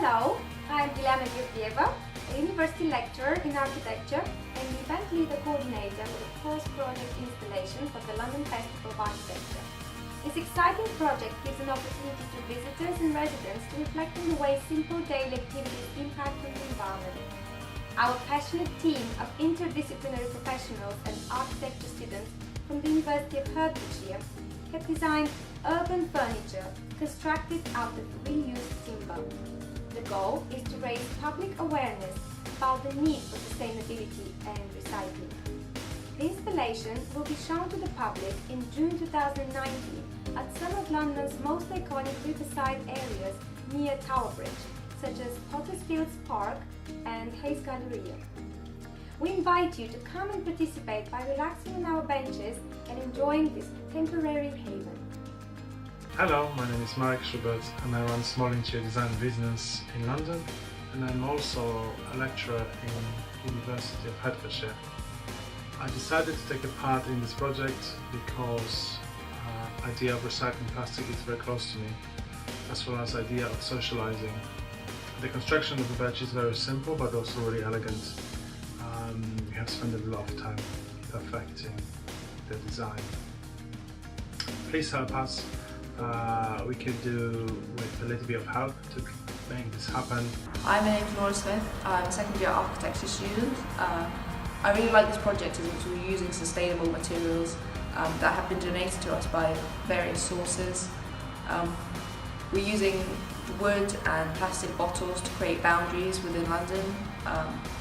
Hello, I'm Dilyana Yevgenieva, a university lecturer in architecture and the event leader coordinator for the post-project installation for the London Festival of Architecture. This exciting project gives an opportunity to visitors and residents to reflect on the way simple daily activities impact on the environment. Our passionate team of interdisciplinary professionals and architecture students from the University of Hertfordshire have designed urban furniture constructed out of reused timber. The goal is to raise public awareness about the need for sustainability and recycling. The installation will be shown to the public in June 2019 at some of London's most iconic riverside areas near Tower Bridge, such as Pottersfields Park and Hayes Galleria. We invite you to come and participate by relaxing on our benches and enjoying this temporary haven. Hello, my name is Schubert and I run small interior design business in London, and I'm also a lecturer in University of Hertfordshire. I decided to take a part in this project because the idea of recycling plastic is very close to me, as well as the idea of socializing. The construction of the bench is very simple but also really elegant. We have spent a lot of time perfecting the design. Please help us. We could do with a little bit of help to make this happen. Hi, my name is Laura Smith. I'm a second year architecture student. I really like this project as we're using sustainable materials that have been donated to us by various sources. We're using wood and plastic bottles to create boundaries within London,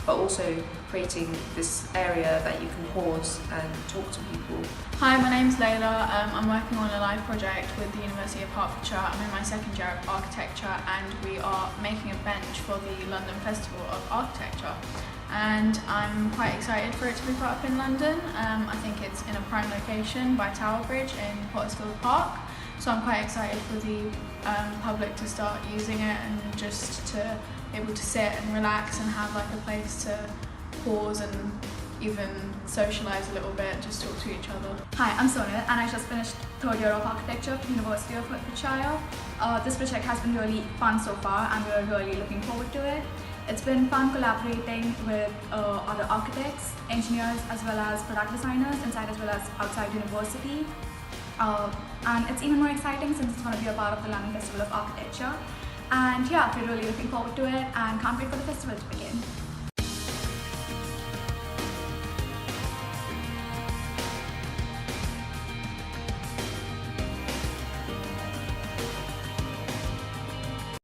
but also creating this area that you can pause and talk to people. Hi, my name's Layla. I'm working on a live project with the University of Hertfordshire. I'm in my second year of architecture and we are making a bench for the London Festival of Architecture. And I'm quite excited for it to be put up in London. I think it's in a prime location by Tower Bridge in Pottersfield Park. So I'm quite excited for the public to start using it and just to be able to sit and relax and have like a place to pause and even socialise a little bit, just talk to each other. Hi, I'm Sonal and I just finished third year of architecture at the University of Hertfordshire. This project has been really fun so far and we're really looking forward to it. It's been fun collaborating with other architects, engineers as well as product designers inside as well as outside university. And it's even more exciting since it's going to be a part of the London Festival of Architecture. And yeah, we're really looking forward to it and can't wait for the festival to begin.